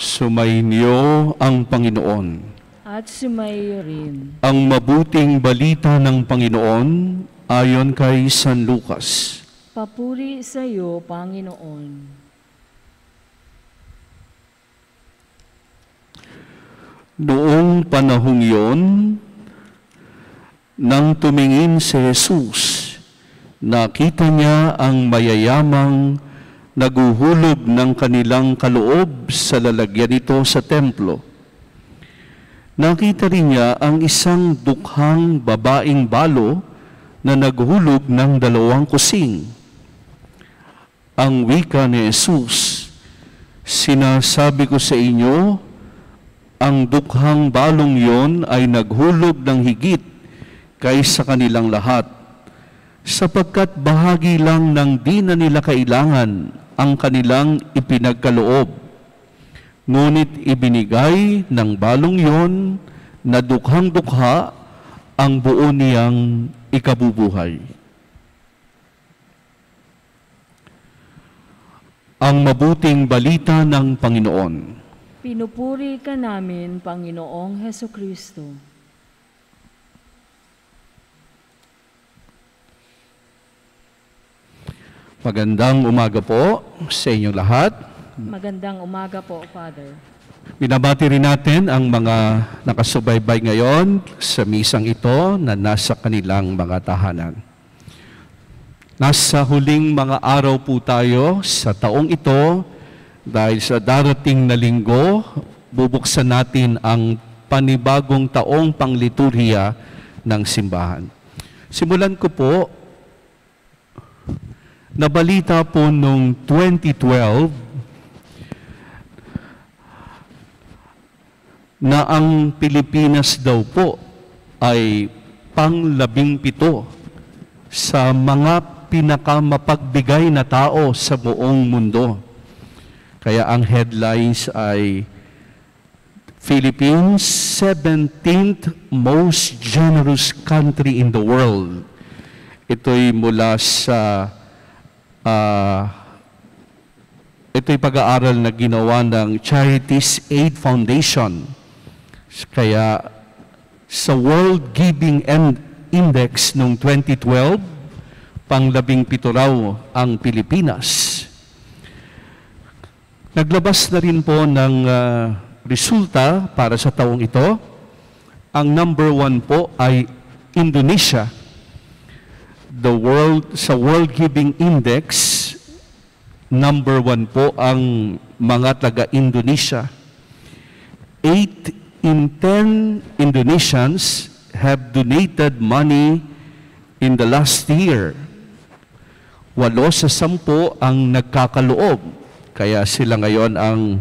Sumainyo ang Panginoon. At sumaiyo rin. Ang mabuting balita ng Panginoon ayon kay San Lucas. Papuri sa iyo, Panginoon. Noong panahong iyon, nang tumingin si Jesus, nakita niya ang mayayamang naguhulog ng kanilang kaloob sa lalagyan nito sa templo. Nakita rin niya ang isang dukhang babaeng balo na naghulog ng 2 kusing. Ang wika ni Jesus, sinasabi ko sa inyo, ang dukhang balong yon ay naghulog ng higit kaysa kanilang lahat, sapagkat bahagi lang ng di na nila kailangan ang kanilang ipinagkaloob. Ngunit ibinigay ng balong yon na dukhang-dukha ang buo niyang ikabubuhay. Ang mabuting balita ng Panginoon. Pinupuri ka namin, Panginoong Hesukristo. Magandang umaga po sa inyong lahat. Magandang umaga po, Father. Binabati rin natin ang mga nakasubaybay ngayon sa misang ito na nasa kanilang mga tahanan. Nasa huling mga araw po tayo sa taong ito dahil sa darating na linggo, bubuksan natin ang panibagong taong pangliturhiya ng simbahan. Simulan ko po, nabalita po noong 2012 na ang Pilipinas daw po ay pang-17 sa mga pinakamapagbigay na tao sa buong mundo. Kaya ang headlines ay Philippines, 17th most generous country in the world. Ito'y mula sa ito'y pag-aaral na ginawa ng Charities Aid Foundation. Kaya sa World Giving Index noong 2012, pang-17 raw ang Pilipinas. Naglabas na rin po ng resulta para sa taong ito. Ang number 1 po ay Indonesia. Sa World Giving Index, number 1 po ang mga taga-Indonesia. 8 in 10 Indonesians have donated money in the last year. 8 sa 10 ang nagkakaloob. Kaya sila ngayon ang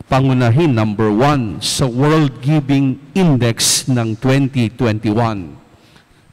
pangunahin, number 1 sa World Giving Index ng 2021.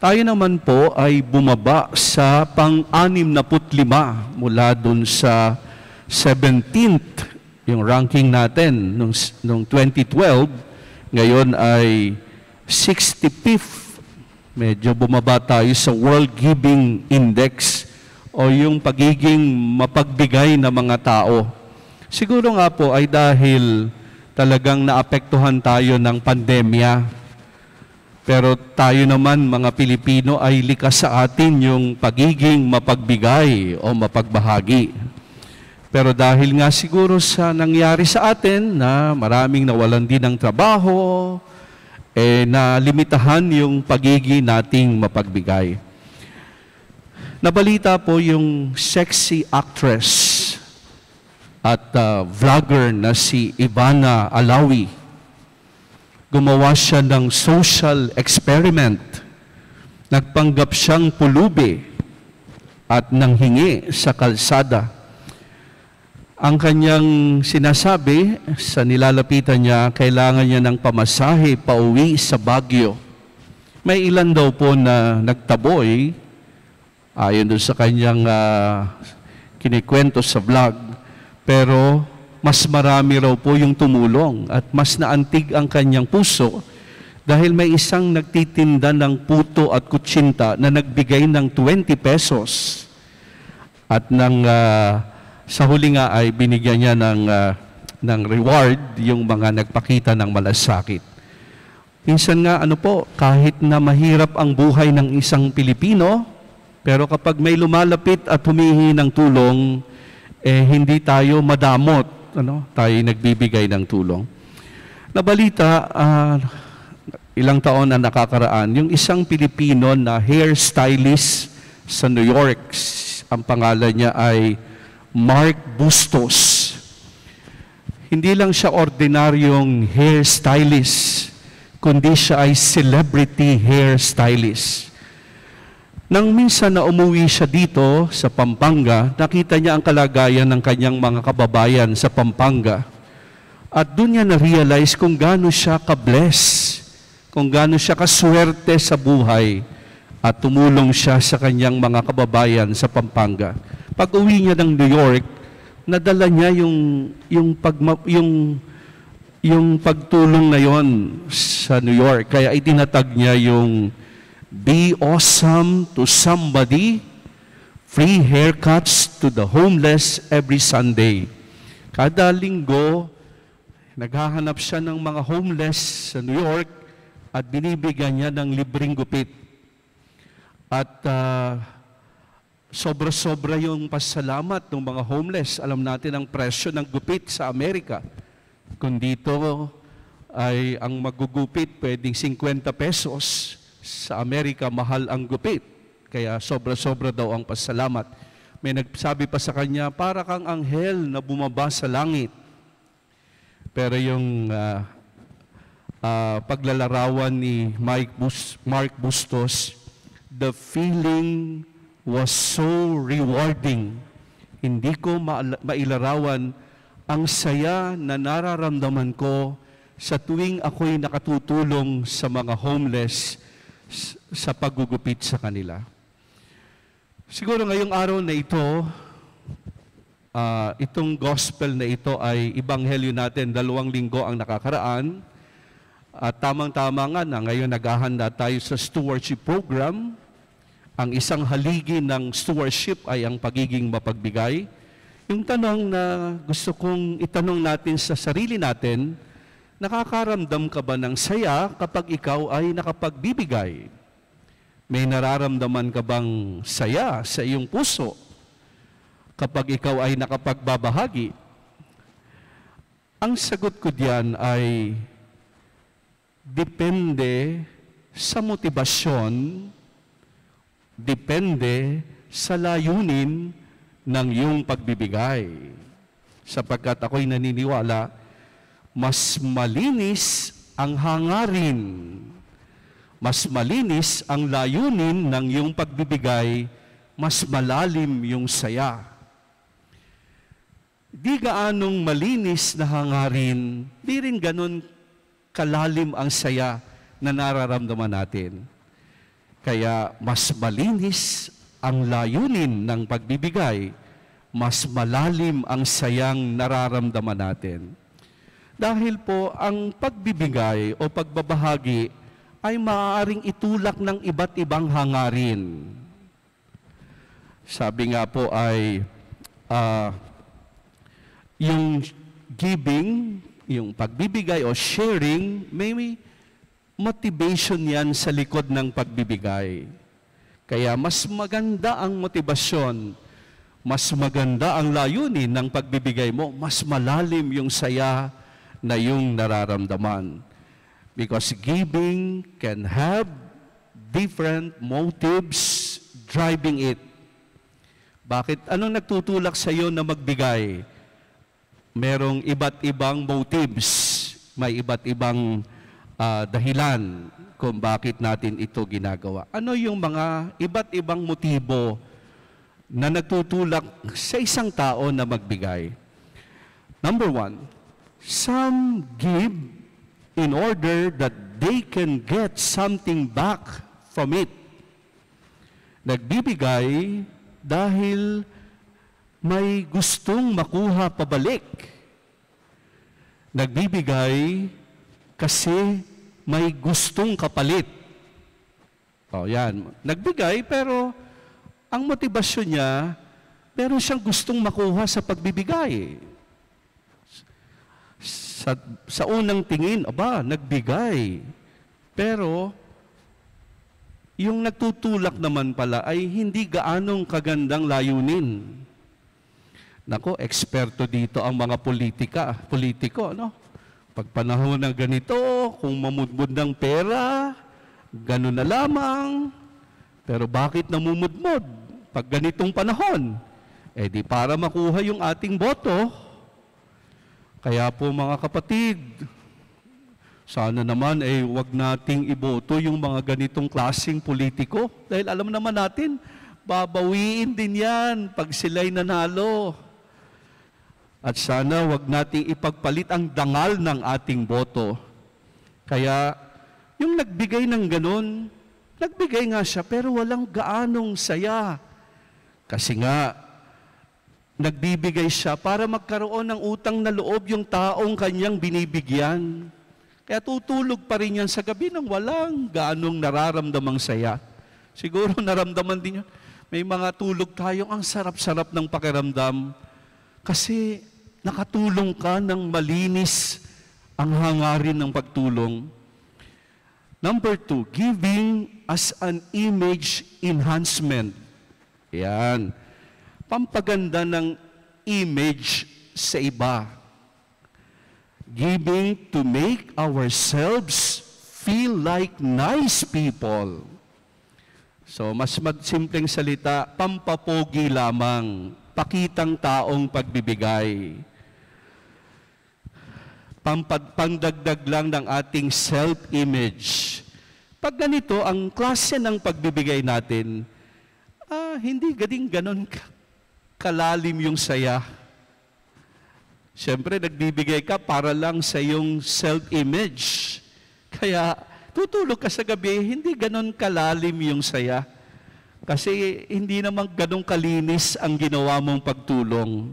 Tayo naman po ay bumaba sa pang-65 mula dun sa 17th, yung ranking natin nung 2012, ngayon ay 65th. Medyo bumaba tayo sa World Giving Index o yung pagiging mapagbigay na mga tao. Siguro nga po ay dahil talagang naapektuhan tayo ng pandemya. Pero tayo naman, mga Pilipino, ay likas sa atin yung pagiging mapagbigay o mapagbahagi. Pero dahil nga siguro sa nangyari sa atin na maraming nawalan din ng trabaho, na limitahan yung pagiging nating mapagbigay. Nabalita po yung sexy actress at vlogger na si Ivana Alawi. Gumawa siya ng social experiment. Nagpanggap siyang pulubi at nanghingi sa kalsada. Ang kanyang sinasabi sa nilalapitan niya, kailangan niya ng pamasahe pauwi sa Baguio. May ilan daw po na nagtaboy, ayon doon sa kanyang kinikwento sa vlog, pero mas marami raw po yung tumulong at mas naantig ang kanyang puso dahil may isang nagtitinda ng puto at kutsinta na nagbigay ng 20 pesos at sa huli nga ay binigyan niya ng ng reward yung mga nagpakita ng malasakit. Minsan nga, kahit na mahirap ang buhay ng isang Pilipino, pero kapag may lumalapit at humihingi ng tulong, hindi tayo madamot. Tayo nagbibigay ng tulong. Nabalita, ilang taon na nakakaraan, yung isang Pilipino na hairstylist sa New York, ang pangalan niya ay Mark Bustos. Hindi lang siya ordinaryong hairstylist, kundi siya ay celebrity hairstylist. Nang minsan na umuwi siya dito sa Pampanga, nakita niya ang kalagayan ng kanyang mga kababayan sa Pampanga. At doon niya na-realize kung gaano siya ka-bless, kung gaano siya kaswerte sa buhay, at tumulong siya sa kanyang mga kababayan sa Pampanga. Pag uwi niya ng New York, nadala niya yung pagtulong na yon sa New York. Kaya itinatag niya yung Be Awesome to Somebody, Free Haircuts to the Homeless Every Sunday. Kada linggo, naghahanap siya ng mga homeless sa New York at binibigyan niya ng libreng gupit. At sobra-sobra yung pasalamat ng mga homeless. Alam natin ang presyo ng gupit sa Amerika. Kung dito ay ang magugupit pwedeng 50 pesos, sa Amerika mahal ang gupit. Kaya sobra-sobra daw ang pasalamat. May nagsabi pa sa kanya, para kang anghel na bumaba sa langit. Pero yung paglalarawan ni Mark Bustos, the feeling was so rewarding. Hindi ko mailarawan ang saya na nararamdaman ko sa tuwing ako'y nakatutulong sa mga homeless sa paggugupit sa kanila. Siguro ngayong araw na ito, itong gospel na ito ay ibanghelyo natin 2 linggo ang nakakaraan. At tamang-tama nga na ngayon naghahanda tayo sa stewardship program. Ang isang haligi ng stewardship ay ang pagiging mapagbigay. Yung tanong na gusto kong itanong natin sa sarili natin, nakakaramdam ka ba ng saya kapag ikaw ay nakapagbibigay? May nararamdaman ka bang saya sa iyong puso kapag ikaw ay nakapagbabahagi? Ang sagot ko diyan ay depende sa motibasyon, depende sa layunin ng iyong pagbibigay. Sapagkat ako'y naniniwala, mas malinis ang hangarin, mas malinis ang layunin ng iyong pagbibigay, mas malalim yung saya. Di gaanong malinis na hangarin, di rin ganun kalalim ang saya na nararamdaman natin. Kaya mas malinis ang layunin ng pagbibigay, mas malalim ang sayang nararamdaman natin. Dahil po ang pagbibigay o pagbabahagi ay maaaring itulak ng iba't ibang hangarin. Sabi nga po ay yung giving, yung pagbibigay o sharing, may motivation yan sa likod ng pagbibigay. Kaya mas maganda ang motibasyon, mas maganda ang layunin ng pagbibigay mo, mas malalim yung saya na yung nararamdaman. Because giving can have different motives driving it. Bakit? Anong nagtutulak sa iyo na magbigay? Merong iba't ibang motives, may iba't ibang dahilan kung bakit natin ito ginagawa. Ano yung mga iba't ibang motibo na nagtutulak sa isang tao na magbigay? Number 1, some give in order that they can get something back from it. Nagbibigay dahil may gustong makuha pabalik. Nagbibigay kasi may gustong kapalit. O yan, nagbigay pero ang motibasyon niya, meron siyang gustong makuha sa pagbibigay. Sa unang tingin, nagbigay. Pero, yung nagtutulak naman pala ay hindi gaanong kagandang layunin. Nako, eksperto dito ang mga politiko, no? Pag panahon ng ganito, kung mamudmud ng pera, gano'n na lamang. Pero bakit namumudmud pag ganitong panahon? Di para makuha yung ating boto. Kaya po mga kapatid, sana naman wag nating iboto yung mga ganitong klaseng politiko. Dahil alam naman natin, babawiin din yan pag sila'y nanalo. At sana wag nating ipagpalit ang dangal ng ating boto. Kaya yung nagbigay ng ganun, nagbigay nga siya pero walang gaanong saya. Kasi nga, nagbibigay siya para magkaroon ng utang na loob yung taong kanyang binibigyan. Kaya tutulog pa rin yan sa gabi nang walang gaanong nararamdamang saya. Siguro naramdaman din yun. May mga tulog tayong ang sarap-sarap ng pakiramdam kasi nakatulong ka ng malinis ang hangarin ng pagtulong. Number 2, giving as an image enhancement. Yan. Pampaganda ng image sa iba. Giving to make ourselves feel like nice people. So, mas simpleng salita, pampapogi lamang, pakitang taong pagbibigay. Pangdagdag lang ng ating self-image. Pag ganito, ang klase ng pagbibigay natin, hindi ganon kalalim yung saya. Siyempre, nagbibigay ka para lang sa iyong self-image. Kaya, tutulog ka sa gabi, hindi ganon kalalim yung saya. Kasi hindi naman ganon kalinis ang ginawa mong pagtulong.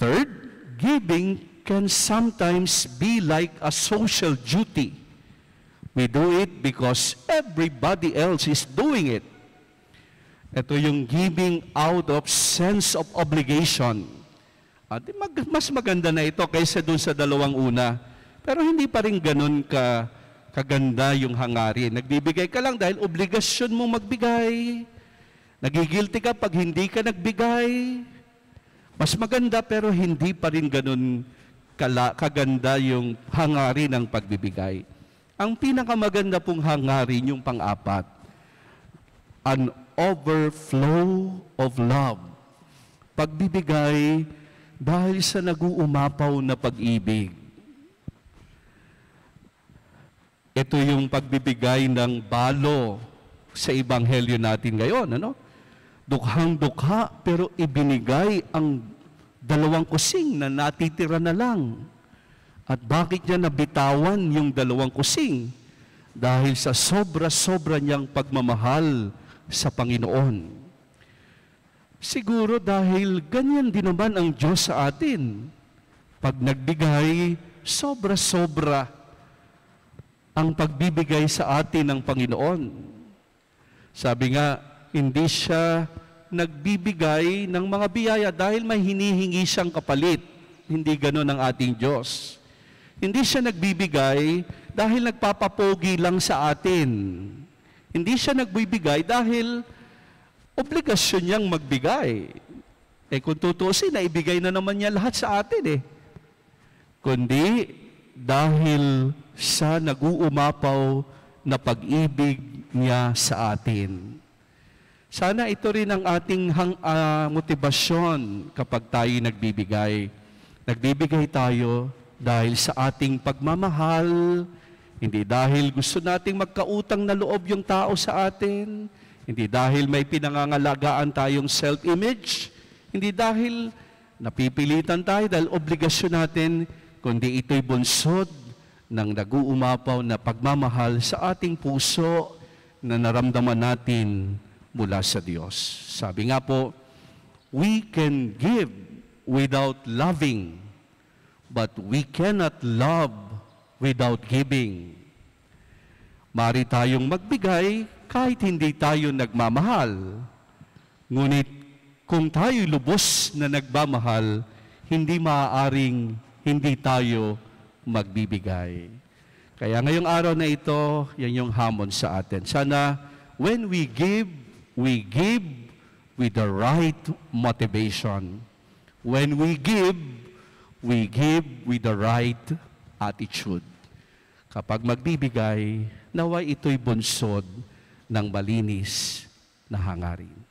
Third, giving can sometimes be like a social duty. We do it because everybody else is doing it. Ito yung giving out of sense of obligation. Mas maganda na ito kaysa dun sa dalawang una. Pero hindi pa rin ganun kaganda yung hangarin. Nagbibigay ka lang dahil obligasyon mong magbigay. Nagigilty ka pag hindi ka nagbigay. Mas maganda pero hindi pa rin ganun kaganda yung hangarin ng pagbibigay. Ang pinakamaganda pong hangarin yung pang-apat, an overflow of love. Pagbibigay dahil sa nag-uumapaw na pag-ibig. Ito yung pagbibigay ng balo sa ebanghelyo natin ngayon, ano? Dukhang-dukha pero ibinigay ang 2 kusing na natitira na lang. At bakit niya nabitawan yung 2 kusing? Dahil sa sobra-sobra niyang pagmamahal sa Panginoon. Siguro dahil ganyan din naman ang Diyos sa atin. Pag nagbigay, sobra-sobra ang pagbibigay sa atin ng Panginoon. Sabi nga, hindi siya nagbibigay ng mga biyaya dahil may hinihingi siyang kapalit. Hindi ganon ang ating Diyos. Hindi siya nagbibigay dahil nagpapapogi lang sa atin. Hindi siya nagbibigay dahil obligasyon niyang magbigay. Kung tutusin, naibigay na naman niya lahat sa atin Kundi dahil sa nag-uumapaw na pag-ibig niya sa atin. Sana ito rin ang ating motibasyon kapag tayo nagbibigay. Nagbibigay tayo dahil sa ating pagmamahal, hindi dahil gusto nating magkautang na loob yung tao sa atin, hindi dahil may pinangangalagaan tayong self-image, hindi dahil napipilitan tayo dahil obligasyon natin, kundi ito'y bunsod ng nag-uumapaw na pagmamahal sa ating puso na naramdaman natin mula sa Diyos. Sabi nga po, we can give without loving, but we cannot love without giving. Mari tayong magbigay kahit hindi tayo nagmamahal. Ngunit kung tayo lubos na nagmamahal, hindi maaaring hindi tayo magbibigay. Kaya ngayong araw na ito, yan yung hamon sa atin. Sana when we give with the right motivation. When we give with the right attitude. Kapag magbibigay, naway ito'y bunsod ng malinis na hangarin.